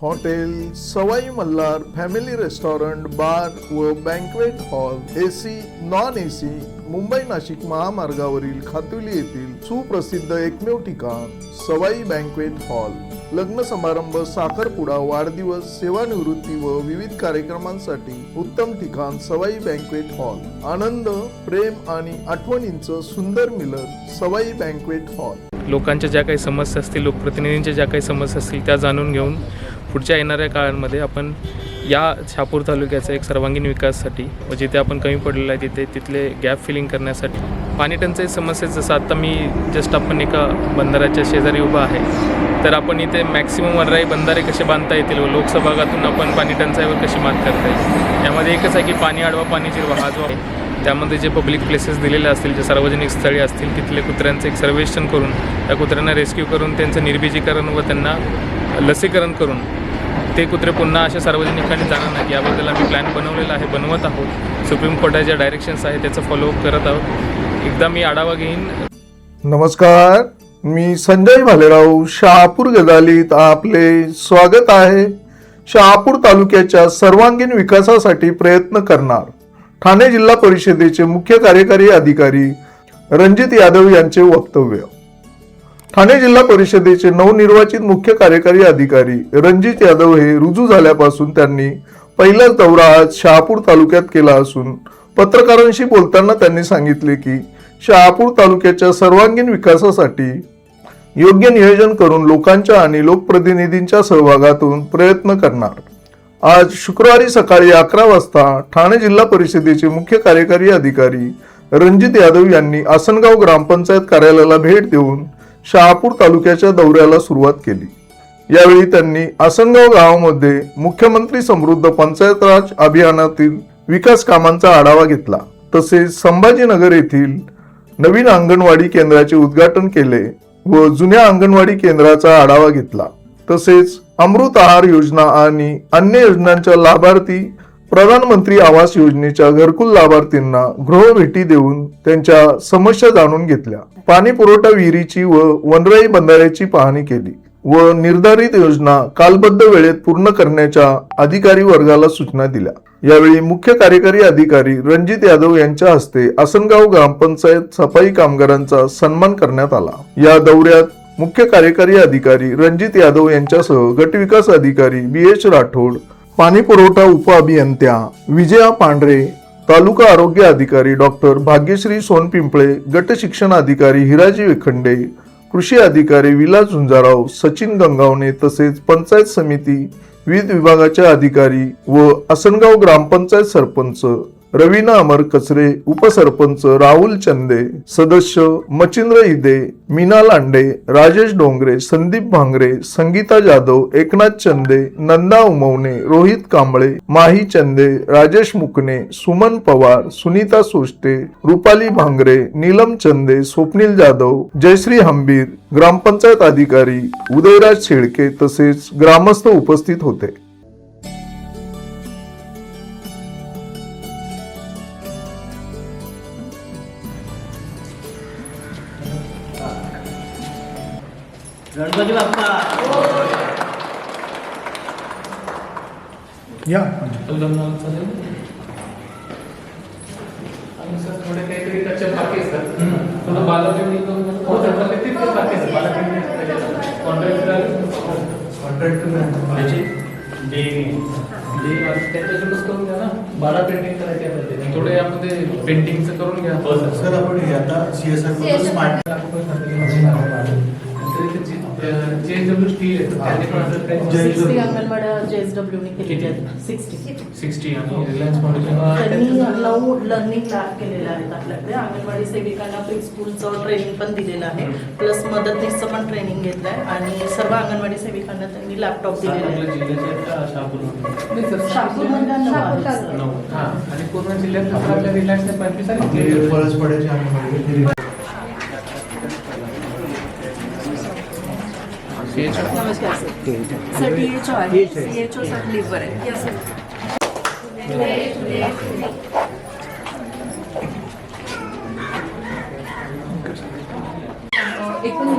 Hotel सवाई Malhar family restaurant bar व banquet hall AC non AC Mumbai Nashik महामार्गावरील खातुली येथील सुप्रसिद्ध एकमेव ठिकाण सवाई बँक्वेट हॉल. लग्न समारंभ, साखरपुडा, वाढदिवस, सेवानिवृत्ती व विविध कार्यक्रमांसाठी उत्तम ठिकाण सवाई बँक्वेट हॉल. आनंद, प्रेम आणि आठवणींचं सुंदर मिलन सवाई बँक्वेट हॉल. लोकांच्या ज्या काही समस्या असतील, लोकप्रतिनिधींच्या ज्या काही समस्या असतील त्या जाणून घेऊन पुढच्या येणाऱ्या काळांमध्ये आपण या शहापूर तालुक्याचा एक सर्वांगीण विकासासाठी व जिथे आपण कमी पडलेलं आहे तिथले गॅप फिलिंग करण्यासाठी पाणी टंचाई समस्या, जसं आता मी आपण एका बंधाऱ्याच्या शेजारी उभा आहे, तर आपण इथे मॅक्सिमम वनराई बंधारे कसे बांधता येतील व लोकसभा भागातून आपण पाणी टंचाईवर कशी मात करता येईल. यामध्ये एकच आहे की पाणी अडवा पाणी जिरवा हा जो आहे त्यामध्ये जे पब्लिक प्लेसेस दिलेले असतील, जे सार्वजनिक स्थळे असतील, तिथले कुत्र्यांचं एक सर्वेक्षण करून त्या कुत्र्यांना रेस्क्यू करून त्यांचं निर्बीजीकरण व त्यांना लसीकरण करून ते कुत्रे पुन्हा अशा सार्वजनिक ठिकाणी जाणार नाहीत याबद्दल आम्ही प्लॅन बनवलेला आहे, बनवत आहोत. सुप्रीम कोर्टाच्या डायरेक्शन्स आहे त्याचं फॉलोअप करत आहोत. एकदा मी आढावा घेईन. नमस्कार, मी संजय भालेराव, शहापूर गजालीत आपले स्वागत आहे. शहापूर तालुक्याच्या सर्वांगीण विकासासाठी प्रयत्न करणार ठाणे जिल्हा परिषदेचे मुख्य कार्यकारी अधिकारी रणजित यादव यांचे वक्तव्य. ठाणे जिल्हा परिषदेचे नवनिर्वाचित मुख्य कार्यकारी अधिकारी रणजित यादव हे रुजू झाल्यापासून त्यांनी पहिलाच दौरा आज शहापूर तालुक्यात केला असून पत्रकारांशी बोलताना त्यांनी सांगितले की शहापूर तालुक्याच्या सर्वांगीण विकासासाठी योग्य नियोजन करून लोकांच्या आणि लोकप्रतिनिधींच्या सहभागातून प्रयत्न करणार. आज शुक्रवारी सकाळी 11 वाजता ठाणे जिल्हा परिषदेचे मुख्य कार्यकारी अधिकारी रणजित यादव यांनी आसनगाव ग्रामपंचायत कार्यालयाला भेट देऊन शहापूर तालुक्याच्या दौऱ्याला सुरुवात केली. यावेळी त्यांनी आसनगाव गावामध्ये मुख्यमंत्री समृद्ध पंचायत राज अभियानातील विकास कामांचा आढावा घेतला. तसेच संभाजीनगर येथील नवीन अंगणवाडी केंद्राचे उद्घाटन केले व जुन्या अंगणवाडी केंद्राचा आढावा घेतला. तसेच अमृत आहार योजना आणि अन्य योजनांच्या लाभार्थी प्रधानमंत्री आवास योजनेच्या घरकुल लाभार्थींना गृहभेटी देऊन त्यांच्या समस्या जाणून घेतल्या. पाणी पुरवठा विहिरीची व वनराई बंधाऱ्याची पाहणी केली व निर्धारित योजना कालबद्ध वेळेत पूर्ण करण्याच्या अधिकारी वर्गाला सूचना दिल्या. यावेळी मुख्य कार्यकारी अधिकारी रणजित यादव यांच्या हस्ते आसनगाव ग्रामपंचायत सफाई कामगारांचा सन्मान करण्यात आला. या दौऱ्यात मुख्य कार्यकारी अधिकारी रणजित यादव यांच्यासह गटविकास अधिकारी BH राठोड, पाणी पुरवठा उपअभियंत्या विजया पांढरे, तालुका आरोग्य अधिकारी डॉक्टर भाग्यश्री सोनपिंपळे, गट शिक्षण अधिकारी हिराजी वेखंडे, कृषी अधिकारी विलास झुंजाराव, सचिन गंगावणे तसेच पंचायत समिती विविध विभागाचे अधिकारी व आसनगाव ग्रामपंचायत सरपंच रवीना अमर कचरे, उपसरपंच राहुल चंदे, सदस्य मचिंद्र इदे, मीना लांडे, राजेश डोंगरे, संदीप भांगरे, संगीता जाधव, एकनाथ चंदे, नंदा उमवणे, रोहित कांबळे, माही चंदे, राजेश मुकणे, सुमन पवार, सुनीता सोष्टे, रुपाली भांगरे, नीलम चंदे, स्वप्नील जाधव, जयश्री हंबीर, ग्रामपंचायत अधिकारी उदयराज शेळके तसेच ग्रामस्थ उपस्थित होते. गणपती बाप्पा या थोडे काहीतरी कच्चे बाकी असतात, थोडं बालापेंडिंग त्याच्यासोबत करून घ्या ना, बाला पेंटिंग करायची थोडे यामध्ये पेंटिंगचं करून घ्या. सर आपण आता CSR स्मार्ट JSW स्टील आहे, JSW 60 आणि रिलायन्स फाउंडेशन त्यांनी 9 लर्निंग लॅब केलेले आहेत आपल्याकडे. अंगणवाडी सेविकांना प्री स्कूलचं ट्रेनिंग पण दिलेलं आहे, प्लस मदतनीसचं पण ट्रेनिंग घेतलं आहे आणि सर्व अंगणवाडी सेविकांना त्यांनी लॅपटॉप दिलेले आहे. शहापूरमधल्या 9 आणि पूर्ण जिल्ह्यात आपल्या रिलायन्स 25 आणि परस्परांची अंगणवाडी. नमस्कार सर. THO आहे, CHO सर लिव्हर आहे. Yes sir. एकूण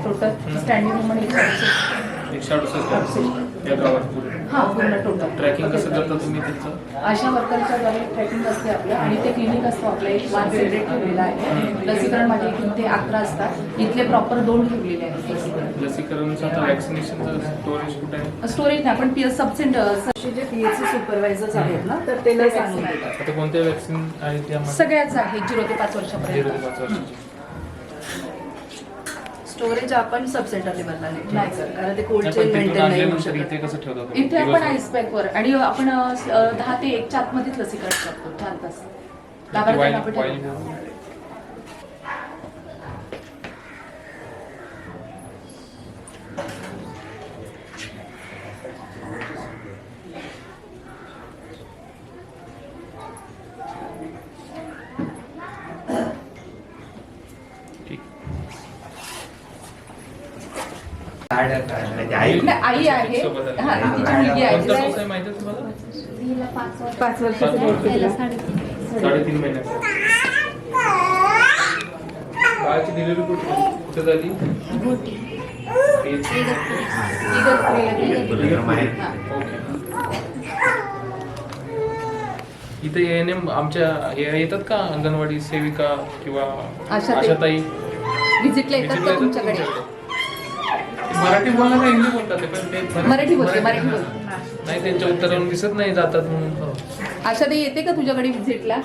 टोटल स्टँडिंग रूम आणि 168 या गावात पूर्ण हां पूर्ण टोटल ट्रॅकिंग कसं करता तुम्ही त्याचं? अशा वर्करच्या द्वारे ट्रॅकिंग असते आपलं आणि ते क्लिनिक असतं आपलं एक 1 सेपरेट ठेवलेलं आहे. लसीकरण माझे इथून ते 11 असतात. इथले प्रॉपर 2 ठेवलेले आहेत लसीकरण. लसीकरणचं आता वॅक्सिनेशनचं स्टोरेज कुठे आहे? स्टोरेज नाही पण सब सेंटर जे पीएचसी सुपरवायझर्स आहेत ना तर ते लस आणून देतात. आता कोणत्या वॅक्सिन आहेत यामध्ये? सगळ्याच आहेत 0 ते 5 वर्षापर्यंत. 0 ते 5 वर्षाची. स्टोरेज आपण सब सेंटर लेवलला नाही सर, कारण ते कोल्ड नाही, चेन पण तिथून मेंटेन नाही होऊ आणल्यानंतर शकत. इथे कसं ठेवता तुम्ही? इथे आपण दिवसभर? आईस पॅकवर आणि आपण 10 ते 1च्या आतमध्येच लसीकरण करतो 4 तास. लाभार्थ्यांना आपण वाईल- ठेवतो. वाईल- ठीक. नाही, आई आहे सोबत आहे. हा तिची मुलगी आहे. कोणता डोस आहे माहिती आहे तुम्हाला? तिला 5 5 वर्षाची मुलगी. त्याला 3.5 3.5 महिन्याचा. बाळाची डिलिव्हरी कुठे झाली? घोटी इगतपुरीला गेली. हा. ओके. इथे ANM आमच्या येतात का अंगणवाडी सेविका किंवा आशाताई. आशाताई? व्हिजिटला येतात Visit ला का तुमच्याकडे? मराठी बोलला का हिंदी बोलतात ते पण ते मराठी बोलते मराठी बोलते. नाही त्यांच्या उत्तरावरून दिसत नाही जातात म्हणून. आशा ताई येते का तुझ्याकडे व्हिजिटला?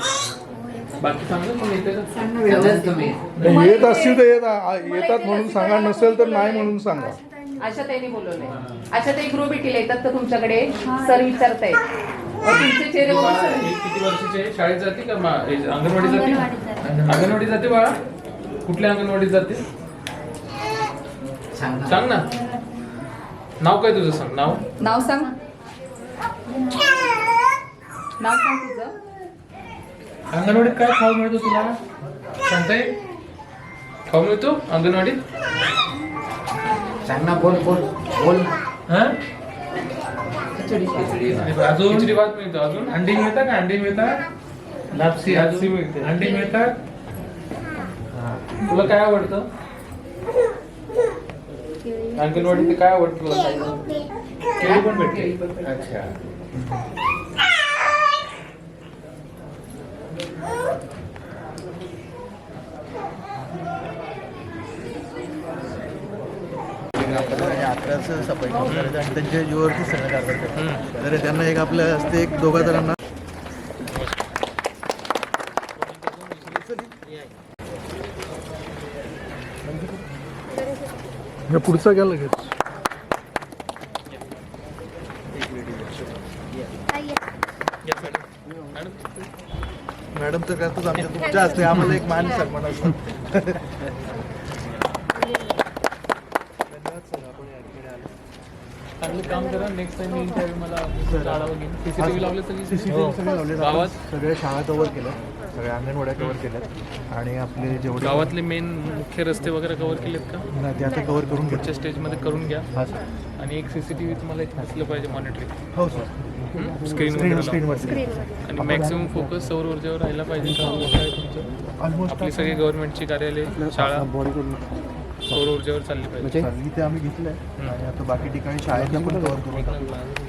बाकी सांगा मग येते का? येत असतील तर येतात म्हणून सांगा, नसेल तर नाही म्हणून सांगा. आशा ताईने बोलवलंय. आशा ताई गृह भेटीला येतात का तुमच्याकडे? सर विचारतायत. तुमचे चेहरे बघून सर हे किती वर्षाचे आहे? शाळेत जाते का अंगणवाडी जाते? अंगणवाडी जाते बाळा? कुठल्या अंगणवाडीत जाते? सांग ना. नाव काय तुझं? सांग नाव. नाव सांग. नाव सांग तुझं. अंगणवाडीत काय खाऊ मिळतो तुला? सांगताय? खाऊ मिळतो अंगणवाडीत? सांग ना, बोल बोल बोल. हा? अजून खिचडी भात मिळतो. अजून अंडी मिळतात का? अंडी मिळतात, लापसी लापसी मिळते. अंडी मिळतात. तुला काय आवडतं अंगणवाडीत? काय आवडतं तुला खायला? केळी पण भेटते. अच्छा. यात्राचं सफाई करायचं आणि त्यांच्या जीवावरती सगळं करायचं. तर त्यांना एक आपलं असते, एक दोघा जणांना पुढचा घ्या लगेच. मॅडम तर करतोच आमच्या, तुमच्या असते आम्हाला एक मान सन्मान असतो. चांगलं काम करा. नेक्स्ट टाइम येईल त्यावेळी मला आढावा घेईन. CCTV लावले तर CCTV सगळे लावले. गावात? सगळ्या शाळा कव्हर केल्या, सगळ्या अंगणवाड्या कव्हर केल्यात आणि आपले जेवढे गावातले मेन मुख्य रस्ते वगैरे कव्हर केलेत का? नाही, ते आता कव्हर करून पुढच्या स्टेजमध्ये करून घ्या. हा सर. आणि एक CCTV तुम्हाला एक असलं पाहिजे मॉनिटरिंग हो सर. स्क्रीनवर. आणि मॅक्सिमम फोकस सौर ऊर्जेवर राहिला पाहिजे का? काय तुमचं ऑलमोस्ट आपली सगळी गव्हर्नमेंटची कार्यालय शाळा सौर ऊर्जेवर चालली पाहिजे. इथे आम्ही घेतलंय आणि आता बाकी ठिकाणी शाळेतला पण कव्हर करून टाकू.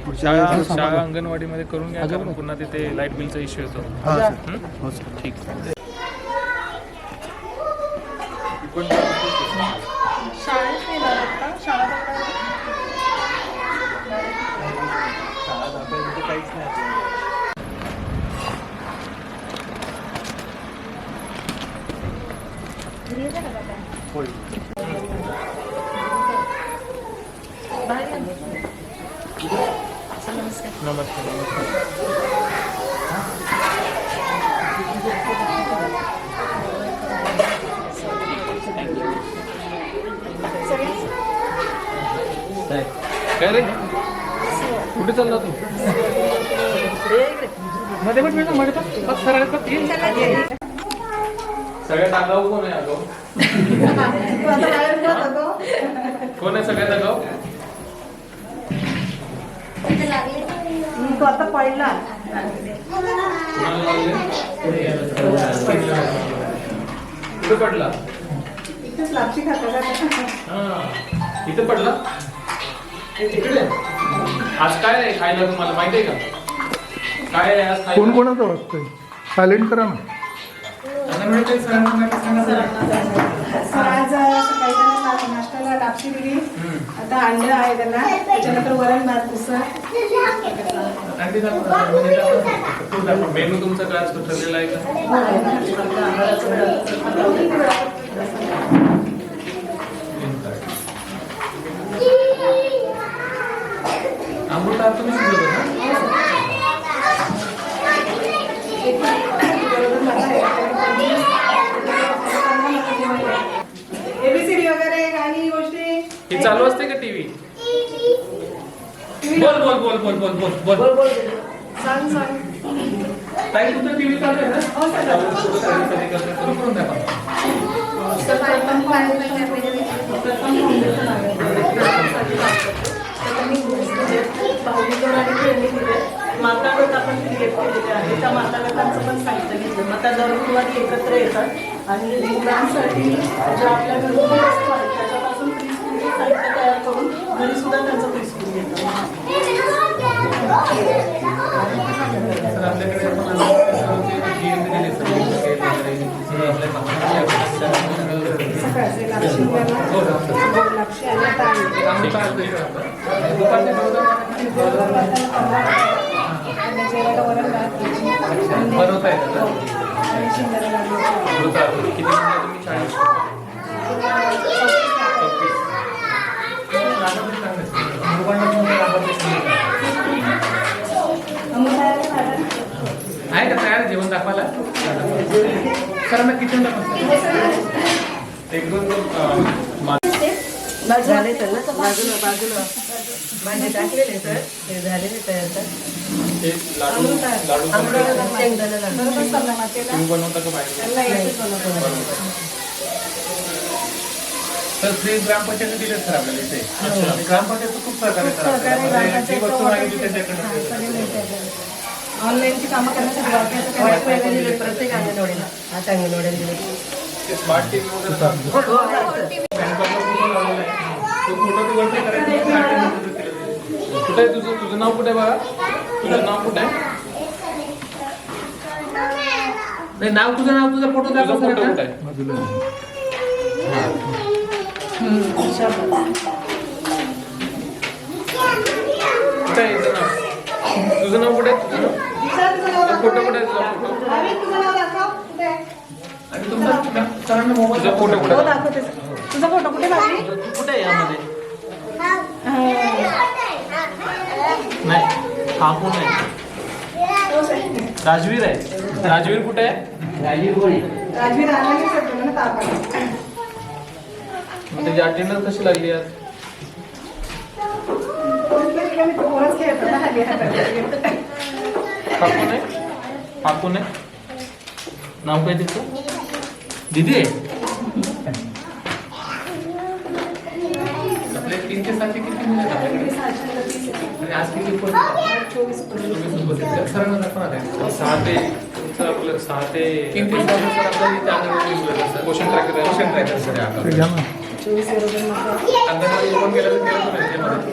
पुढच्या शाळा वेळेस शाळा अंगणवाडीमध्ये करून घ्या, कारण पुन्हा तिथे लाईट बिलचा इश्यू येतो. हा सर. हो सर. ठीक. शाळेत येणार आहेत का? शाळा बघणार? शाळा दाखवायला तिथे काहीच नाही. काय रे? कुठे चालला तू? मध्ये पण मिळतं, मध्ये पण. बघ, सरळ बघ, ये. सगळ्यात आगाऊ कोण आहे? आगाऊ कोण आहे सगळ्यात आगाऊ? तो आता पडला. कोणाला लागले? कुठे पडला? इथेच लापशी खाता का? हा. इथं पडला? आज काय आहे खायला तुम्हाला माहिती आहे का? काय आहे आज खायला? कोण कोणाचं वाटतंय? सायलेंट करा ना. अंगणवाडीच्या सरांना सांगा जरा. आज सकाळी त्यांना नाश्त्याला लापशी दिली. आता अंडा आहे त्यांना, त्याच्यानंतर वरण भात उसळ. आणखी दाखवा. म्हणजे दाखवा. मेनू तुमचा काय आज ठरलेला आहे का? अमृता तुम्ही शिकवतो ना? एबीसीडी वगैरे काही गोष्टी ही चालू असते का टीव्ही? बोल बोल बोल बोल बोल बोल बोल बोल सांग सांग. ताई तुमचा टीव्ही चालू आहे ना? हो सर. सुरू करून दाखवा. प्रथम फाउंडेशन आहे. भावनिकवर आणि ट्रेनिंग दिले. माता गट आपण क्रिएट केलेले आहे. त्या माता गटांचं पण साहित्य घेतलं. मग त्या दर गुरुवारी एकत्र येतात आणि मुलांसाठी ज्या आपल्या घरगुती वस्तू आहेत त्याच्यापासून प्रीस्कूलचे साहित्य तयार करून घरी सुद्धा त्यांचं प्रीस्कूल घेतात. सर आपल्याकडे आपण GM दिले सर. सकाळचे लापशी लापशी आणि आता आहे. आम्ही काय दुपारचे आणि जेवायला वरण भात बनवता येतं. आणि शिंगाला लागली. किती मुलं तुम्ही शाळेत? आहे का तयार जेवण दाखवायला? सरांना किचन दाखवा. एक दोन झाले तर ना बाजूला बाजूला भाजी टाकलेले तर ते झालेले तयार तर लाडू शेंगदाणा लागतो. तुम्ही बनवता का बाहेर? तर फ्री ग्रामपंचायत दिले सर आपल्याला इथे. ग्रामपंचायत खूप सहकार्य करा. जी वस्तू मागितली त्याच्याकडे ऑनलाईनची कामं करण्यासाठी प्रत्येक अंगणवाडीला आता अंगणवाडीला दिले. स्मार्ट टीव्ही वगैरे तो फोटो तू वरती करायचा. कुठे आहे तुझं नाव कुठे आहे बघा? तुझं नाव कुठे आहे? नाही नाव तुझा फोटो तुझा दाखव फोटो सर. कुठे आहे? कुठे आहे तुझं नाव? तुझं नाव कुठे आहे? फोटो कुठे आहे तुझा फोटो? आणि तुमचा सरांना मोबाईल तुझा फोटो कुठे आहे? दाखवते तुझा फोटो कुठे लागली? कुठे आहे यामध्ये? नाही हा कोण आहे? राजवीर आहे. राजवीर कुठे आहे? राजवीर आला ना तापा. मग त्याची अटेंडन्स कशी लागली आज? पोरच खेळतो ना हल्ली हातात. हा कोण आहे? हा कोण आहे? नाव काय तिचं? दीदी आहे? आपले 3 ते 7 किती मुलं आहेत आपल्याकडे? आणि आज किती पोस्ट? 24 पोस्ट आहेत. सरांना दाखवा ना. 6 ते तुमचं आपलं 6 ते 3 ते 7 सर आपल्याला इथे अंगणवाडी सुरू आहे. पोषण ट्रॅकर पोषण ट्रॅकर सर आहे आपल्याकडे. घ्या ना. 24 बरोबर मग अंगणवाडी ओपन केलं तर केलं तर याच्यामध्ये.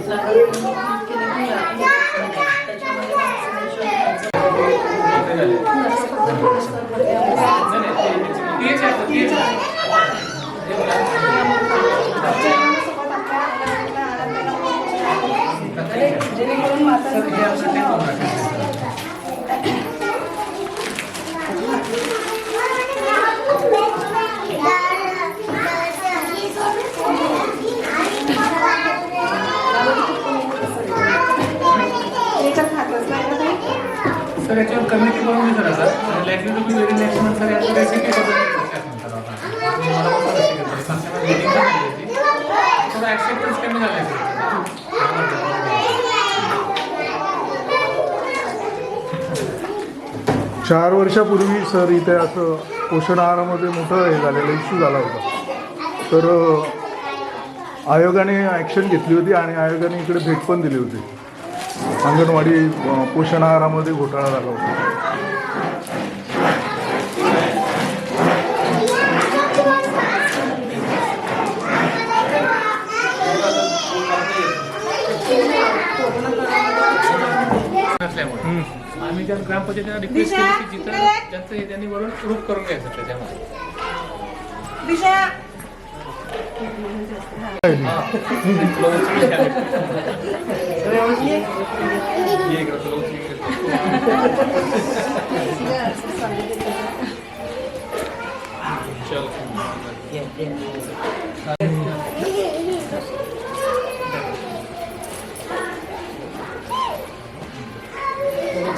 जेणेकरून माता सर याच्यावर कमिटी बनवली सर आता likely to be very next month sir याची रेसिपी थोडं ऍक्सेप्टन्स कमी झालं सर. चार वर्षापूर्वी सर इथे असं पोषण आहारामध्ये मोठं हे झालेलं इश्यू झाला होता. तर आयोगाने ॲक्शन घेतली होती आणि आयोगाने इकडे भेट पण दिली होती. अंगणवाडी पोषण आहारामध्ये घोटाळा झाला होता. आम्ही त्या ग्रामपंचायतीला रिक्वेस्ट केली की जिथं ज्यांचं हे त्यांनी वरून प्रूफ करून घ्यायचं त्याच्यामध्ये. तुम्ही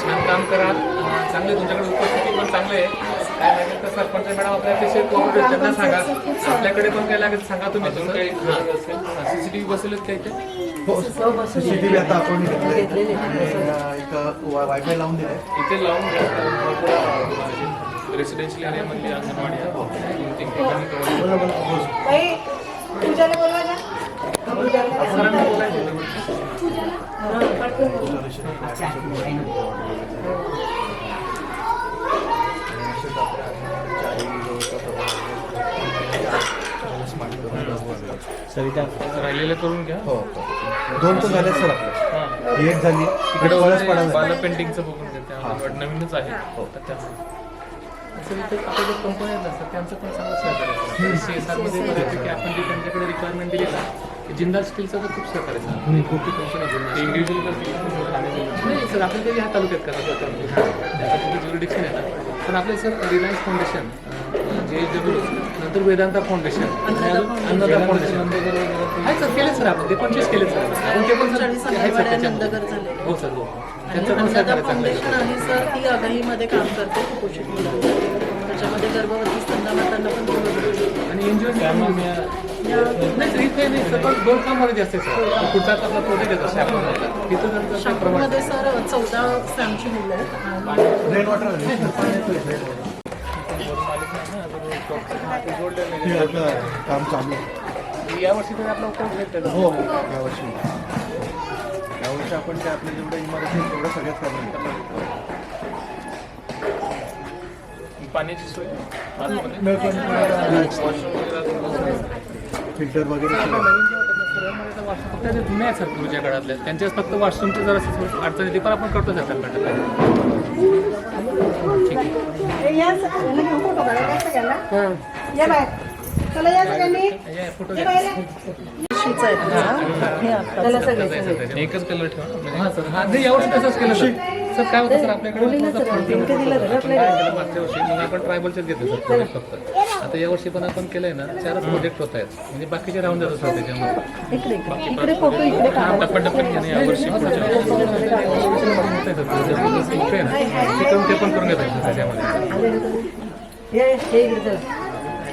छान काम करा, चांगले तुमच्याकडे उपस्थिती पण चांगले आहे. काय लागेल तर सरपंच मॅडम आपल्या अतिशय कोऑपरेट त्यांना सांगा. आपल्याकडे पण काय लागेल सांगा तुम्ही. अजून काही CCTV बसवलेत काय ते? CCTV आता आपण घेतलेले एक वायफाय लावून दिलाय. इथे लावून द्या. रेसिडेन्शियल एरियामधली अंगणवाडी आहे. 2-3 ठिकाणी सरांना बोलायचं. सरिता राहिलेलं करून घ्या. हो 2 तर झाले सर आपले. हां, ही एक झाली इकडे वळस पडा बाला पेंटिंगचं बघून घ्या. त्या अंगणवाडी नवीनच आहे. तर त्यामुळे असं इथे आपल्या ज्या कंपन्या आहेत असतात त्यांचं पण चांगलं सहकार्य आहे. CSRमध्ये बऱ्यापैकी आपण जे त्यांच्याकडे रिक्वायरमेंट दिली ना, जिंदाल स्टीलचं तर खूप सहकार्य आहे. खूप कंपनी इंडिव्हिज्युअल नाही सर, आपल्या तरी ह्या तालुक्यात करतात त्यासाठी ज्युरिडिक्शन आहे ना. पण आपले सर रिलायन्स फाउंडेशन, JSW, नंतर वेदांता फाउंडेशन, अन्नदा फाउंडेशन आहे सर. केले सर आपण ते 25 केले सर. आपण ते पण सर आहेत सर त्याच्यामध्ये. हो सर, हो त्यांचं पण अन्नदा सहकार्य चांगलं फाउंडेशन आहे. आहे सर, ती आगाहीमध्ये काम करते कुपोषित मुलांसाठी. त्याच्यामध्ये गर्भवती स्तनदामातांना पण बोलवलं. आणि एनजीओ नाही सर, इथे नाही सर, पण 2 काममध्ये असते सर. पुढचा आपला प्रोजेक्ट येतो शाळेमध्ये. तिथं नंतर शापूरमध्ये सर 14 स्टॅम्पची मुलं आहेत. रेन वॉटर हे आपलं काम चालू आहे. यावर्षी तर आपला उपयोग भेटतो. हो यावर्षी आपण ते आपल्या जेवढं इमारती आहेत तेवढं सगळ्यात करणार. पाण्याची सोय फिल्टर वगैरे सगळं. फक्त ते जुने आहेत सर पूर्वीच्या काळातले. त्यांच्याच फक्त वॉशरूमचे जरा अडचण येते, पण आपण करतो सर सरकारकडे. ठीक आहे. या फोटो शीच आहेत ना, हे आता एकच कलर ठेवा. हां सर, हां नाही यावर्षी तसंच केलं सर. सर काय होतं सर आपल्याकडे मागच्या वर्षी मग आपण ट्रायबलचेच घेतो सर प्रोजेक्ट फक्त. आता यावर्षी पण आपण केलंय ना, 4च प्रोजेक्ट होत आहेत. म्हणजे बाकीचे राहून जातात सर त्याच्यामध्ये. इकडे फोटो इकडे काढा. टप्प्याटप्प्याने घ्या ना यावर्षी. ते पण करून घेतात त्याच्यामध्ये.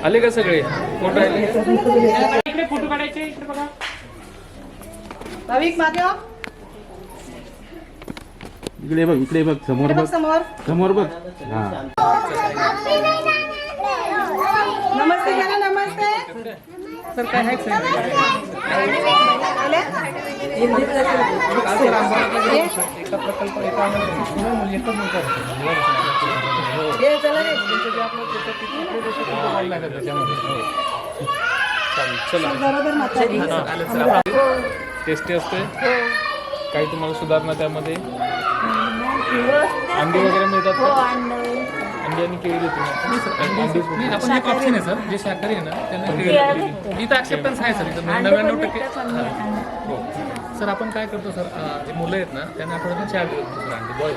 आले का सगळे फोटो आले? इकडे फोटो काढायचे. इकडे बघा. भाविक मागे हो. इकडे बघ समोर इकडे बघ बघ समोर. समोर बघ. हा नमस्ते करा, नमस्ते. सर काय आहे सर? आले? एका प्रकल्प एका एकच नव्हतं. ये, चला रे. चला बरोबर म्हातारी. आलं सर. आपलं टेस्टी असते. काही तुम्हाला सुधारणा त्यामध्ये अंडी वगैरे मिळतात का? अंडी आणि केळी देतो. नाही, आपण एक ऑप्शन आहे सर, जे शाकाहारी आहे ना त्यांना केळी. इथं ॲक्सेप्टन्स आहे सर. इथं 99% हो. सर आपण काय करतो सर, जे मुलं आहेत ना त्यांना आठवड्यातून 4 दिवस देतो सर अंडी बॉईल.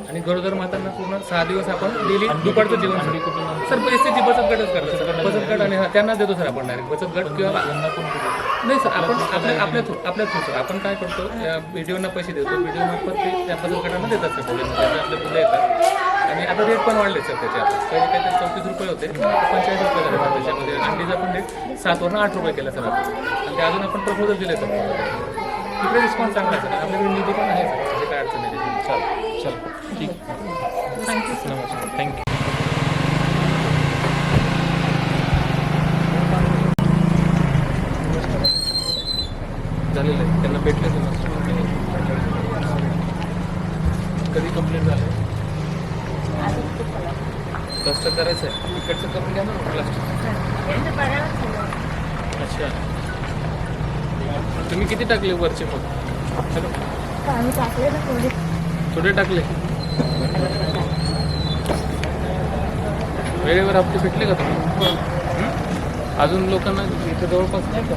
आणि गरोदर मातांना पूर्ण 6 दिवस आपण डेली दुपारचं जेवण अंडी कुठून सर पैसेची बचत गटच करतो सर. बचत गट आणि त्यांना देतो सर आपण डायरेक्ट बचत गट किंवा नाही सर आपण आपल्या थ्रू सर आपण काय करतो, व्हिडिओना पैसे देतो. व्हिडिओ मार्फत ते त्या बचत गटांना देतात सर. आपले मुलं येतात. आणि आता रेट पण वाढले सर त्याचे. आता पहिले काहीतरी 34 रुपये होते, 45 रुपये झाले सर. त्याच्यामध्ये अंडीचा पण रेट 7वरून 8 रुपये केला सर आपण. आणि ते अजून आपण प्रपोजल दिले सर. तिकडे रिस्पॉन्स चांगला आहे सर. आपल्याकडे निधी पण आहे सर. म्हणजे काय अडचण नाही. चल ठीक. थँक्यू. नमस्कार. थँक्यू. झालेलं आहे. त्यांना भेटले कधी कंप्लीट झालं? प्लास्टर करायचं आहे. इकडचं करून घ्या ना प्लास्टर. अच्छा, तुम्ही किती टाकले वरचे मग? आम्ही टाकले ना थोडी. कुठे टाकले? वेळेवर हप्ते भेटले का तुम्ही? अजून लोकांना इथे जवळपास नाही का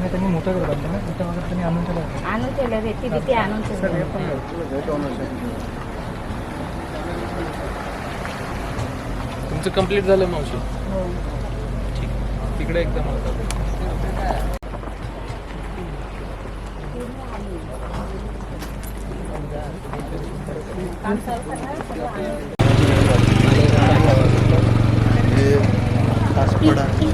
त्यांनी मोठं त्यांनी आणून ठेवलं आणून ठेवलं रेती बिती आणून ठेवलं. तुमचं कंप्लीट झालं मावशी? ठीक, तिकडे एकदा मला हे सासपडा हे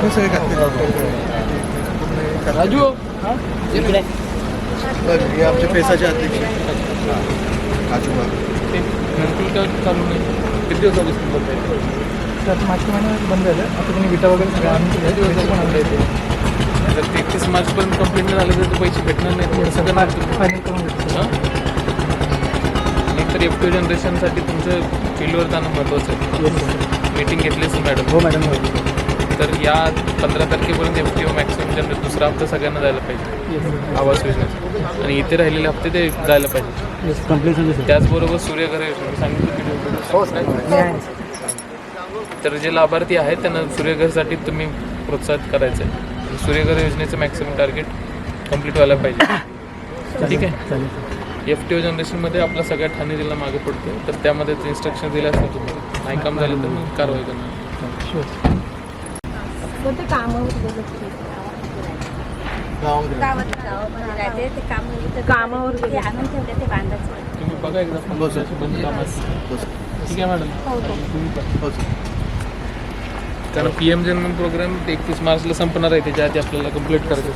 सगळे राजू हे आमचे पेसाचे अध्यक्ष आजोबा चालू नाही. किती दिवस झाले स्कूल बंद आहे? आता मागच्या महिन्यात बंद झालं. आता त्यांनी विटा वगैरे सगळं आणून दिले. पण आणलं येते. जर 31 मार्चपर्यंत कंप्लीट नाही झालं तर ते पैसे भेटणार नाही. सगळं फायनल करून घेतो. एकतर FTO जनरेशनसाठी तुमचं फील्डवर जाणं महत्त्वाचं आहे. मीटिंग घेतलीच मॅडम? हो मॅडम. तर या 15 तारखेपर्यंत FTO मॅक्सिमम जनरेट दुसरा हप्ता सगळ्यांना जायला पाहिजे आवास योजनेचा, आणि इथे राहिलेले हप्ते ते जायला पाहिजे. कम्प्लीट झाली त्याचबरोबर सूर्यघर योजना सांगितलं. तर जे लाभार्थी आहेत त्यांना सूर्यघरसाठी तुम्ही प्रोत्साहित करायचं आहे. सूर्यघर योजनेचं मॅक्सिमम टार्गेट कंप्लीट व्हायला पाहिजे. ठीक आहे. FTO जनरेशनमध्ये आपला सगळ्या ठाणे जिल्हा मागे पडतो, तर त्यामध्ये इन्स्ट्रक्शन दिले असतील तुम्ही, नाही काम झालं तर मग कारवाई करणार. कोणते कामावर कामावर ते आणून ठेवले ते बांधायचं. तुम्ही बघा एकदा हो सर. बंद कामात. ठीक आहे मॅडम. हो सर. कारण PM जन्म प्रोग्राम 31 मार्चला संपणार आहे, त्याच्या आधी आपल्याला कंप्लीट करायचं.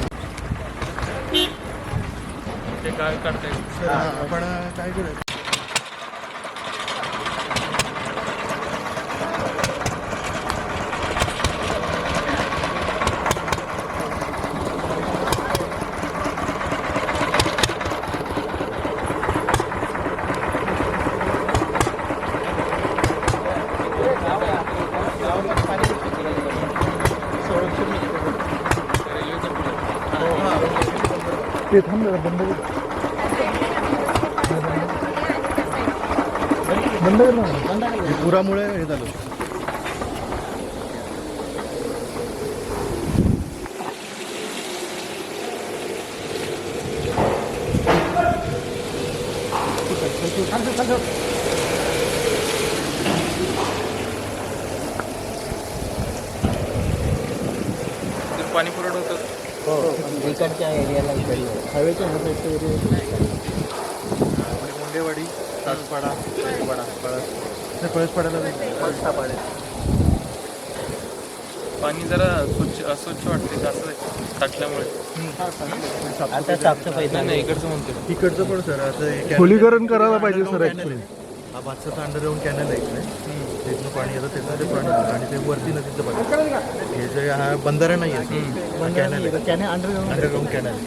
ते काय काढताय? सर आपण काय करूया? ते थांब जरा बंद कर. बंद कर ना. हे पुरामुळे हे झालं. पाणी पुरवठा होतं. इकडच्या एरियाला हवेच्या मुंडेवाडी, सासपाडा, पळसपाड्याला पाणी जरा अस्वच्छ वाटते असं टाकल्यामुळे. आता साफसफाई नाही इकडचं म्हणते. इकडचं पण सर आता खोलीकरण करायला पाहिजे सर ॲक्च्युली. हा भातचा अंडरग्राऊंड कॅनल आहे इकडे. तिथनं पाणी येतं, त्याचं ते पाणी येतं आणि ते वरती नदीचं पाणी. हे जे हा बंधारा नाही आहे, कॅनल आहे, अंडरग्राऊंड कॅनल.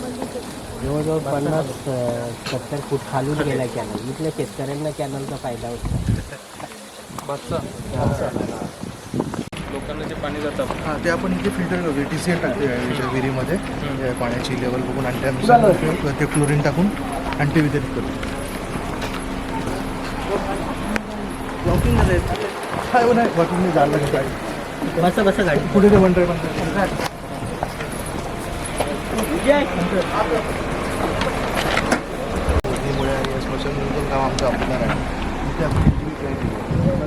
जवळजवळ 50-70 फूट खालून गेला कॅनल. इथल्या शेतकऱ्यांना कॅनलचा फायदा होतो. लोकांना जे पाणी जातं हां ते आपण इथे फिल्टर करतो, TCL टाकतो या विहिरीमध्ये. त्या पाण्याची लेवल बघून आणि त्यानुसार ते क्लोरीन टाकून आणि ते वितरित करतो. वॉकिंग काय नाही, वॉकिंग झालं नाही. बस गाडी पुढे ते म्हणतोय आणि स्मशानभूमीतून गाव आमचं आपल्याला आहे. इथे आपण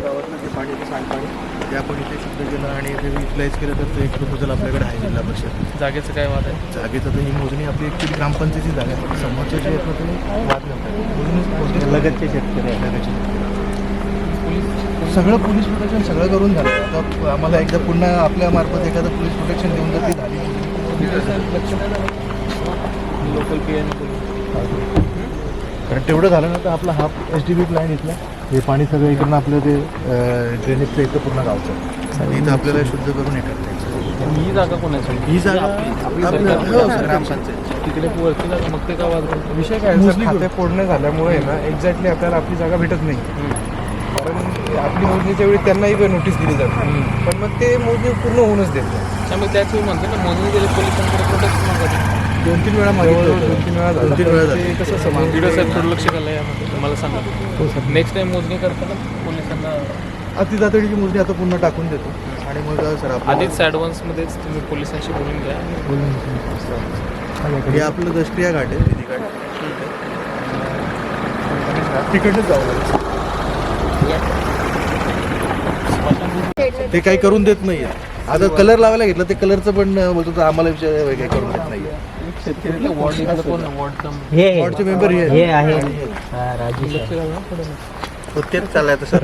गावातलं जे पाणी ते सांडपाणी ते आपण इथे शुद्ध केलं आणि इथे युटिलाइज केलं तर एक प्रपोजल आपल्याकडे आहे जिल्हा परिषद. जागेचं काय वाद आहे? जागेचं तर ही मोजणी आपली ॲक्च्युली ग्रामपंचायतीची जागा आहे. समोरच्या जे आहेत ना तुम्ही वाद नव्हता. लगतचे शेतकरी आहे, लगतचे सगळं पोलीस प्रोटेक्शन सगळं करून झालं. आता आम्हाला एकदा पुन्हा आपल्या मार्फत एखादं पोलीस प्रोटेक्शन देऊन जर ती झाली लोकल PM कारण तेवढं झालं ना तर आपला हा SDB प्लॅन इथला हे पाणी सगळं इकडनं आपलं ते ड्रेनेजचं इथं पूर्ण गावचं इथं आपल्याला शुद्ध करून हे करता यायचं. ही जागा कोणाची? ही जागा आपल्या ग्रामपंचायत. तिकडे वरची जागा मग ते का वाद करतो? विषय काय आहे, सर, खाते फोडणं झाल्यामुळे ना एक्झॅक्टली आपल्याला आपली जागा भेटत नाही. कारण आपली मोजणीच्या वेळी त्यांनाही नोटीस दिली जाते, पण मग ते मोजणी पूर्ण होऊनच देत नाही. त्यामुळे त्याच वेळी म्हणतो ना, मोजणी गेले पोलिसांकडे प्रोटेक्ट मागतात. 2-3 वेळा मागितलं होतं. 2-3 वेळा झालं. 2-3 वेळा झालं. ते कसं समजलं? व्हिडिओ साहेब थोडं लक्ष घाला यामध्ये, तुम्हाला सांगा. हो सर. नेक्स्ट टाइम मोजणी करताना पोलिसांना अतितातडीची मोजणी आता पुन्हा टाकून देतो आणि मग सर आधीच ॲडव्हान्समध्येच तुम्ही पोलिसांशी बोलून घ्या. हे आपलं दष्टिया घाट आहे, निधी घाट. तिकडनंच जाऊ लागेल. ते काही करून देत नाही. आता कलर लावायला घेतलं, ते कलरचं पण बोलतो आम्हाला विषय काही करून देत नाही. वॉर्डचे मेंबर हे आहे राजू तेच चाललंय आता सर.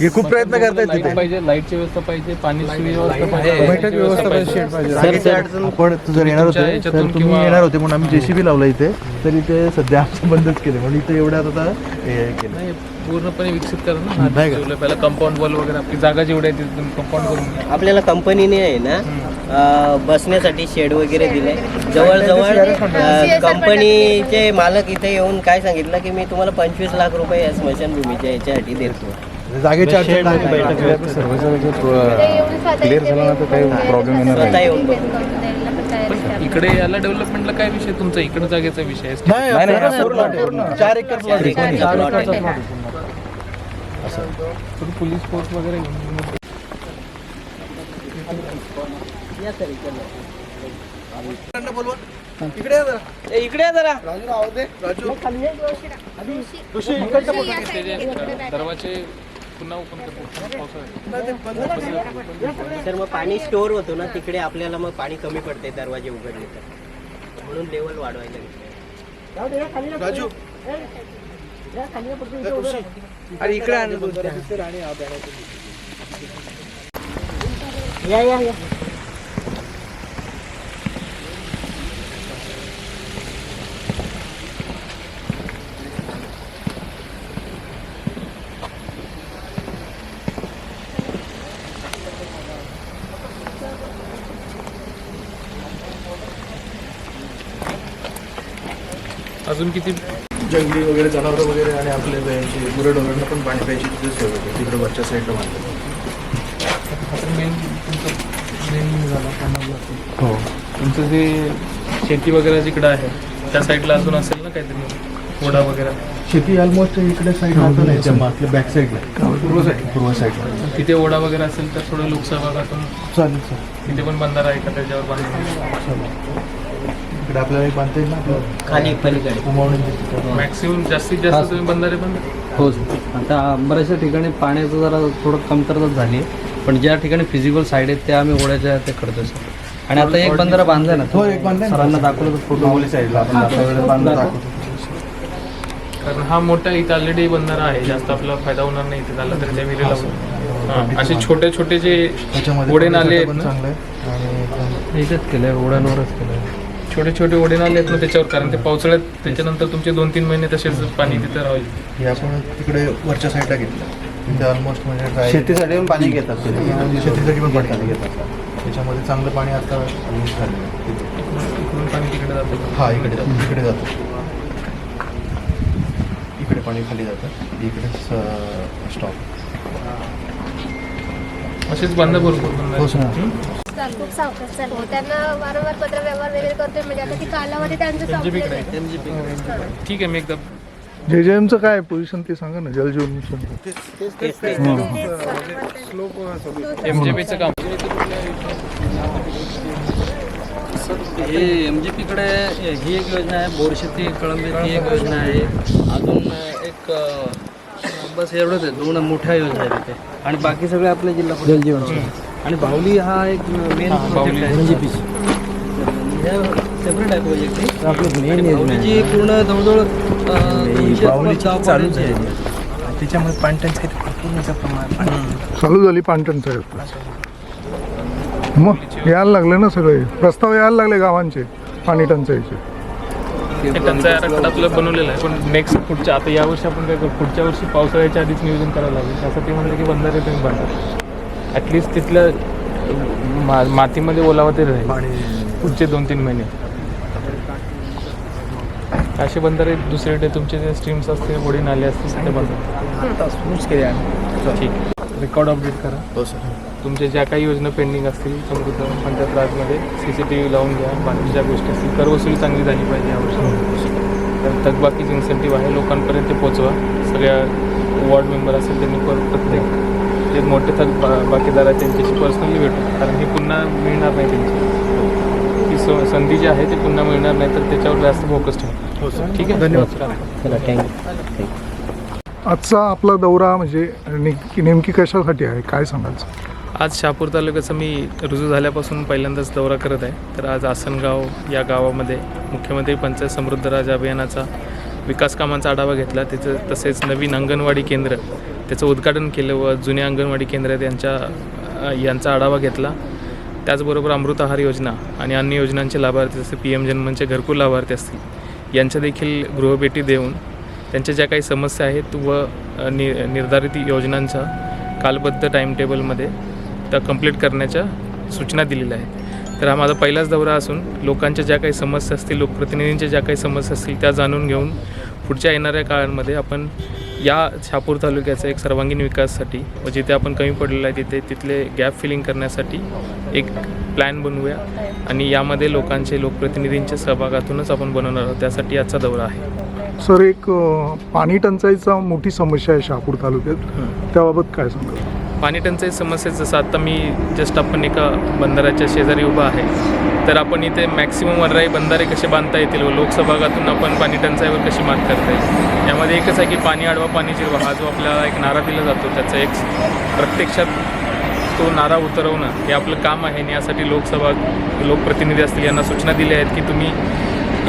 हे खूप प्रयत्न करतायत लाईट तिथे. पाहिजे, लाईटची व्यवस्था पाहिजे, पाण्याची व्यवस्था पाहिजे, बैठक व्यवस्था पाहिजे, शेड पाहिजे. जागेची अडचण आपण जर येणार होते, तर याच्यातून तुम्ही किंवा- येणार होते म्हणून आम्ही JCB लावला इथे, तर इथे सध्या आमचं बंदच केले म्हणून इथे एवढ्यात आता हे केलं. नाही, पूर्णपणे विकसित करा ना. नाही का? ठेवलं पहिला कंपाऊंड वॉल वगैरे, आपली जागा जेवढी आहे तिथे तुम्ही कंपाऊंड करून घ्या. आपल्याला कंपनीने आहे ना बसण्यासाठी शेड वगैरे दिले. जवळजवळ कंपनीचे मालक इथे येऊन काय सांगितलं की मी तुम्हाला 25 लाख रुपये या स्मशानभूमीच्या याच्यासाठी देतो. जागेची अडचण नाही. क्लिअर झालं ना तर काही प्रॉब्लेम स्वतः येऊन बघू. पण इकडे याला डेव्हलपमेंटला काय विषय तुमचा? इकडे जागेचा विषय आहे. नाही, पूर्ण 4 एकर प्लॉट आहे. थोडी पोलीस फोर्स वगैरे घेऊन इकडे ये जरा. इकडे जरा राजू राहू दे. राजू दरवाजे पुन्हा ओपन करतो पावसाळ्यात. तर मग पाणी स्टोअर होतो ना तिकडे, आपल्याला मग पाणी कमी पडते दरवाजे उघडले तर, म्हणून लेवल वाढवायला लागते. राजू अरे इकडे आण. या अजून किती जंगली वगैरे जनावरं वगैरे आणि आपले गुरेढोरांना पण पाणी प्यायची तिथे सोय होते. तिकडे वरच्या साईडला बांधलं. मेन झाला हो. तुमचं जे शेती वगैरे जिकडं आहे त्या साईडला अजून असेल ना काहीतरी ओढा वगैरे? शेती ऑलमोस्ट इकडे साईडला आता नाही, आपल्या बॅक साईडला पूर्व साईडला तिथे ओढा वगैरे असेल तर थोडं लोकसहभागातून चालेल सर. तिथे पण बंधारा आहे का त्याच्यावर बांधून? इकडे आपल्याला बांधता येईल ना आपलं खाली पलीकडे कुंभवणी. मॅक्सिमम जास्तीत जास्त तुम्ही बंधारे बंद. हो सर. आता बऱ्याचशा ठिकाणी पाण्याचं जरा थोडं कमतरता झाली आहे, पण ज्या ठिकाणी फिजिबल साईड आहेत त्या आम्ही ओढ्याच्या ते करतो सर. आणि आता एक बंधारा बांधलाय ना, हो, एक बांधलाय ना. सरांना दाखवलं तर फोटो कुंभवणी साईडला आपण दाखवलं बांधून दाखवतो. कारण हा मोठा इथं ऑलरेडी बंधारा आहे, जास्त आपला फायदा होणार नाही इथे झाला तर त्या विहिरीला. असे छोटे छोटे जे त्याच्यामध्ये ओढे नाले आहेत पण ना, चांगलं आहे. आणि याच्यात केलंय, ओढ्यांवरच केलंय. छोटे छोटे ओढे नाले आहेत ना त्याच्यावर, कारण ते पावसाळ्यात त्याच्यानंतर तुमचे 2-3 महिने तसेच पाणी तिथे राहील. हे आपण तिकडे वरच्या साईडला घेतलं. तिथे ऑलमोस्ट म्हणजे शेतीसाठी पण पाणी घेतात ते. शेतीसाठी पण पाणी घेतात. त्याच्यामध्ये चांगलं पाणी आता यूज झालेलं आहे. इकडून पाणी तिकडे जातं. हा इकडे जातं, इकडे जातं. इकडे पाणी खाली जातं, इकडेच स्टॉप. असेच बंद भरपूर हो सर. खूप सावकाश चालू. त्यांना वारंवार पत्र व्यवहार वगैरे करतोय, म्हणजे आता ती कालावधी त्यांचं संपलेलं आहे. ठीक आहे. मी एकदा JJMचं काय पोझिशन ते सांगा ना, जलजीवन मिशन. MJPचं काम. हे MJPकडे ही एक योजना आहे, बोरशेती कळंबीत ही एक योजना आहे. अजून एक बस एवढंच आहे, 2 मोठ्या योजना आहेत तिथे. आणि बाकी सगळे आपल्या जिल्हा जलजीवन. आणि बाहुली हा एक मेन प्रोजेक्ट आहे MJPची. सेपरेट आहे प्रोजेक्ट. आपलं मेन योजनेची पूर्ण जवळजवळ चालूच आहे. त्याच्यामध्ये पाणी टंचाई पूर्णच्या प्रमाणात चालू झाली पाणटंचाई. मग यायला लागले ना सगळे प्रस्ताव यायला लागले गावांचे पाणी टंचाईचे. टंचाई आराखडा आपला बनवलेला आहे, पण नेक्स्ट पुढच्या आता यावर्षी आपण काय करू, पुढच्या वर्षी पावसाळ्याच्या आधीच नियोजन करावं लागेल. त्यासाठी म्हणलं की बंधारे तुम्ही बांधा ॲटलिस्ट तिथल्या मातीमध्ये ओलावा तरी राहील पुढचे 2-3 महिने. असे बंधारे दुसरीकडे तुमचे जे स्ट्रीम्स असतील, होडी नाले असतील ते बंद ठीक. रेकॉर्ड अपडेट करा. हो सर. तुमच्या ज्या काही योजना पेंडिंग असतील समृद्ध पंचायत राजमध्ये CCTV लावून घ्या. बाकीच्या ज्या गोष्टी असतील करवसुली चांगली झाली पाहिजे यावर्षी. तर थकबाकीचे इन्सेंटिव्ह आहे लोकांपर्यंत ते पोचवा. सगळ्या वॉर्ड मेंबर असेल त्यांनी प्रत्येक जे मोठे बाकीदार आहेत त्यांच्याशी पर्सनली भेटू, कारण हे पुन्हा मिळणार नाही. त्यांची ती संधी जी आहे ती पुन्हा मिळणार नाही, तर त्याच्यावर जास्त फोकस ठेवा. हो सर. ठीक आहे. धन्यवाद. चला थँक्यू. आजचा आपला दौरा म्हणजे नेमकी कशासाठी आहे, काय सांगायचं? आज शहापूर तालुक्याचा मी रुजू झाल्यापासून पहिल्यांदाच दौरा करत आहे. तर आज आसनगाव या गावामध्ये मुख्यमंत्री पंचायत समृद्ध राज अभियानाचा विकास कामांचा आढावा घेतला. त्याचं तसेच नवीन अंगणवाडी केंद्र त्याचं उद्घाटन केलं व जुन्या अंगणवाडी केंद्र यांचा आढावा घेतला. त्याचबरोबर अमृत आहार योजना आणि अन्य योजनांचे लाभार्थी जसे PM जन्मनचे घरकुल लाभार्थी असतील यांच्या देखील गृहभेटी देऊन त्यांच्या ज्या काही समस्या आहेत व निर्धारित योजनांचा कालबद्ध टाईमटेबलमध्ये त्या कंप्लीट करण्याच्या सूचना दिलेल्या आहेत. तर हा माझा पहिलाच दौरा असून लोकांच्या ज्या काही समस्या असतील, लोकप्रतिनिधींच्या ज्या काही समस्या असतील त्या जाणून घेऊन पुढच्या येणाऱ्या काळांमध्ये आपण या शहापूर तालुक्याचा एक सर्वांगीण विकासासाठी व जिथे आपण कमी पडलेलं आहे तिथले गॅप फिलिंग करण्यासाठी एक प्लॅन बनवूया आणि यामध्ये लोकप्रतिनिधींच्या सहभागातूनच आपण बनवणार आहोत. त्यासाठी आजचा दौरा आहे. सर, एक पाणी टंचाईचा मोठी समस्या आहे शहापूर तालुक्यात, त्याबाबत काय सांगा? पाणी टंचाई समस्या जसं आता मी जस्ट आपण एका बंधाऱ्याच्या शेजारी उभा आहे, तर आपण इथे मॅक्सिमम वनराई बंधारे कसे बांधता येतील व लोकसहभागातून आपण पाणी टंचाईवर कशी मात करता येईल. यामध्ये एकच आहे की पाणी अडवा पाणी जिरवा हा जो आपल्याला एक नारा दिला जातो त्याचा एक प्रत्यक्षात तो नारा उतरवणं हे आपलं काम आहे. आणि यासाठी लोकप्रतिनिधी असतील यांना सूचना दिल्या आहेत की तुम्ही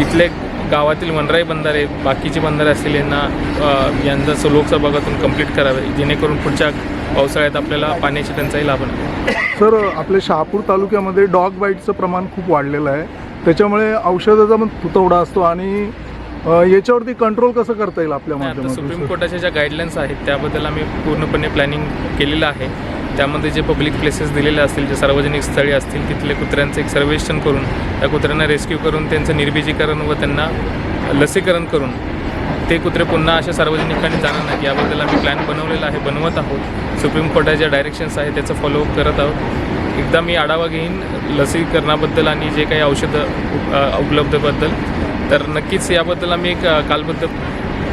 इथले गावातील वनराई बंधारे बाकीचे बंधारे असतील यांचा लोकसहभागातून कंप्लीट करावे जेणेकरून पुढच्या पावसाळ्यात आपल्याला पाण्याची टंचाई लागणार. सर, आपल्या शहापूर तालुक्यामध्ये डॉग बाईटचं प्रमाण खूप वाढलेलं आहे, त्याच्यामुळे औषधाचा पण तुटवडा असतो आणि याच्यावरती कंट्रोल कसं करता येईल आपल्या माध्यमातून? सुप्रीम कोर्टाच्या ज्या गाईडलाईन्स आहेत त्याबद्दल आम्ही पूर्णपणे प्लॅनिंग केलेलं आहे. त्यामध्ये जे पब्लिक प्लेसेस दिलेले असतील, जे सार्वजनिक स्थळे असतील, तिथले कुत्र्यांचं एक सर्वेक्षण करून त्या कुत्र्यांना रेस्क्यू करून त्यांचं निर्बीजीकरण व त्यांना लसीकरण करून ते कुत्रे पुन्हा अशा सार्वजनिक ठिकाणी जाणार नाहीत याबद्दल आम्ही प्लॅन बनवत आहोत. सुप्रीम कोर्टाच्या डायरेक्शन्स आहेत त्याचं फॉलोअप करत आहोत. एकदा मी आढावा घेईन लसीकरणाबद्दल आणि जे काही औषधं उपलब्धबद्दल, तर नक्कीच याबद्दल आम्ही एक कालबद्ध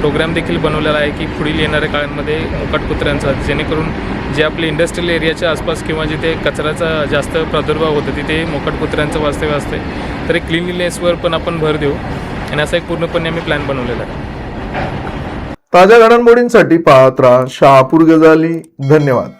प्रोग्राम देखील बनवलेला आहे की पुढील येणाऱ्या काळामध्ये मोकाट कुत्र्यांचा, जेणेकरून जे आपले इंडस्ट्रियल एरियाच्या आसपास किंवा जिथे कचऱ्याचा जास्त प्रादुर्भाव होतो तिथे मोकाट कुत्र्यांचं वास्तव्य असते, तर एक क्लिनलीनेसवर पण आपण भर देऊ आणि असा एक पूर्णपणे आम्ही प्लॅन बनवलेला आहे. ताज्या घडामोडींसाठी पाहत राहा शहापूर गजाली. धन्यवाद.